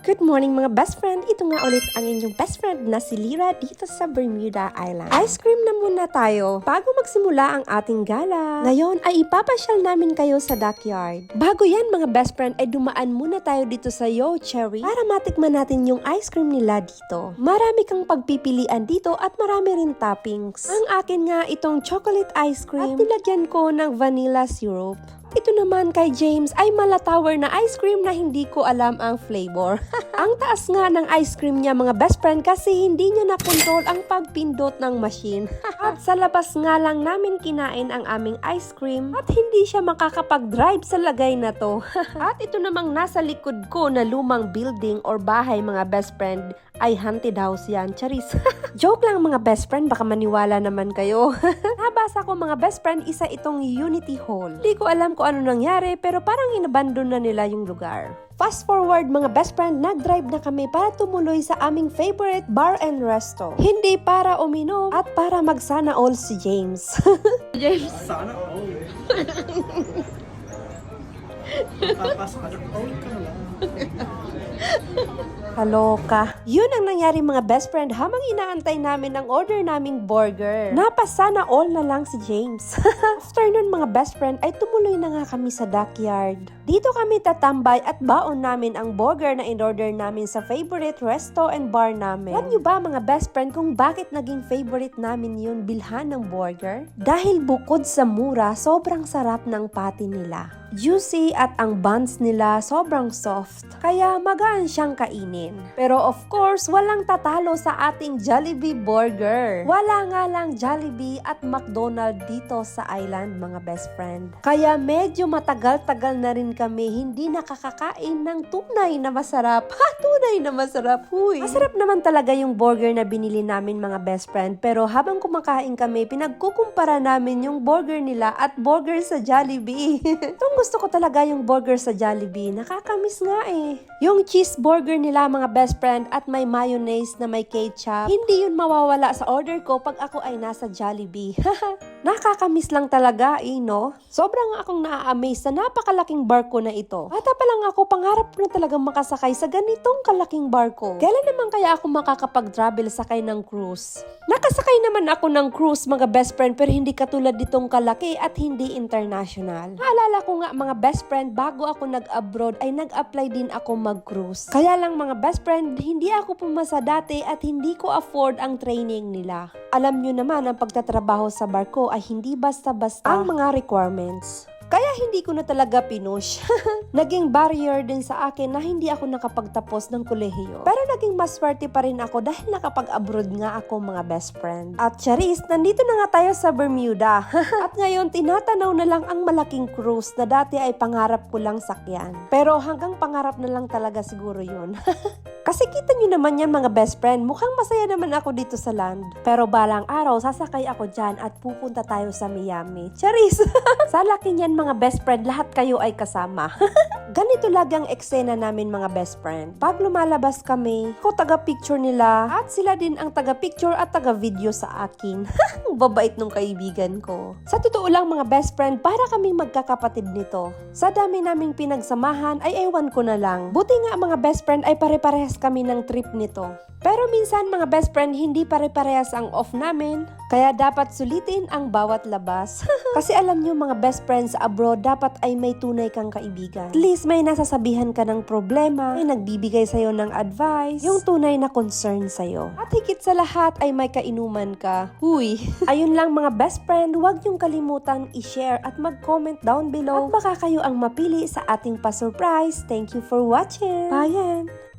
Good morning mga best friend! Ito nga ulit ang inyong best friend na si Lyra dito sa Bermuda Island. Ice cream na muna tayo bago magsimula ang ating gala. Ngayon ay ipapasyal namin kayo sa backyard. Bago yan mga best friend ay dumaan muna tayo dito sa Yo Cherry para matikman natin yung ice cream nila dito. Marami kang pagpipilian dito at marami rin toppings. Ang akin nga itong chocolate ice cream at nilagyan ko ng vanilla syrup. Ito naman kay James ay malatower na ice cream na hindi ko alam ang flavor. Ang taas nga ng ice cream niya mga best friend kasi hindi niya nakontrol ang pagpindot ng machine. At sa labas nga lang namin kinain ang aming ice cream at hindi siya makakapag-drive sa lagay na to. At ito namang nasa likod ko na lumang building or bahay mga best friend ay haunted house yan. Charis. Joke lang mga best friend, baka maniwala naman kayo. Nabasa ko mga best friend, isa itong Unity Hall. Hindi ko alam kung ano nangyari pero parang inabandon na nila yung lugar. Fast forward mga best friend, nag-drive na kami para tumuloy sa aming favorite bar and resto. Hindi para uminom at para magsana all si James. James. Sana all. Papasok ka ng all ka na lang. Kaloka. Yun ang nangyari mga best friend habang inaantay namin ang order naming burger. Napasana all na lang si James. After nun mga best friend ay tumuloy na nga kami sa backyard. Dito kami tatambay at baon namin ang burger na in-order namin sa favorite resto and bar namin. Alam nyo ba mga best friend kung bakit naging favorite namin yun bilhan ng burger? Dahil bukod sa mura, sobrang sarap ng patty nila. Juicy at ang buns nila sobrang soft. Kaya magaan siyang kainin. Pero of course, walang tatalo sa ating Jollibee burger. Wala nga lang Jollibee at McDonald's dito sa island mga best friend. Kaya medyo matagal-tagal na rin kami hindi nakakakain ng tunay na masarap. Ha! Tunay na masarap! Huy! Masarap naman talaga yung burger na binili namin mga best friend. Pero habang kumakain kami, pinagkukumpara namin yung burger nila at burger sa Jollibee. Itong gusto ko talaga yung burger sa Jollibee. Nakakamiss nga eh. Yung cheeseburger nila mga best friend at may mayonnaise na may ketchup, hindi yun mawawala sa order ko pag ako ay nasa Jollibee. Nakakamiss lang talaga eh, no? Sobrang akong naa-amaze sa napakalaking barko na ito. Bata pa lang ako, pangarap ko na talagang makasakay sa ganitong kalaking barko. Kailan naman kaya ako makakapag-travel sakay ng cruise? Nakasakay naman ako ng cruise mga best friend pero hindi katulad ditong kalaki at hindi international. Naalala ko nga mga best friend, bago ako nag-abroad ay nag-apply din ako mag-cruise. Kaya lang mga best friend, hindi ako pumasa dati at hindi ko afford ang training nila. Alam nyo naman ang pagtatrabaho sa barko ay hindi basta-basta ang mga requirements. Kaya hindi ko na talaga pinush. Naging barrier din sa akin na hindi ako nakapagtapos ng kolehiyo. Pero naging maswerte pa rin ako dahil nakapag-abroad nga ako mga best friend. At Charis, nandito na nga tayo sa Bermuda. At ngayon, tinatanaw na lang ang malaking cruise na dati ay pangarap ko lang sakyan. Pero hanggang pangarap na lang talaga siguro yun. Kasi kita nyo naman yan mga best friend, mukhang masaya naman ako dito sa land. Pero balang araw, sasakay ako dyan at pupunta tayo sa Miami. Charis! Sa laki niyan mga best friend, lahat kayo ay kasama. Ganito lagi ang eksena namin mga best friend. Pag lumalabas kami, ako taga-picture nila at sila din ang taga-picture at taga-video sa akin. Babait nung kaibigan ko. Sa totoo lang mga best friend, para kaming magkakapatid nito. Sa dami naming pinagsamahan ay ewan ko na lang. Buti nga mga best friend ay pare-parehas kami ng trip nito. Pero minsan mga best friend, hindi pare-parehas ang off namin. Kaya dapat sulitin ang bawat labas. Kasi alam nyo mga best friends abroad, dapat ay may tunay kang kaibigan. At least may nasasabihan ka ng problema, may nagbibigay sa'yo ng advice, yung tunay na concern sa'yo. At higit sa lahat ay may kainuman ka. Huy! Ayun lang mga best friend, huwag niyong kalimutan i-share at mag-comment down below. At baka kayo ang mapili sa ating pa-surprise. Thank you for watching. Bye!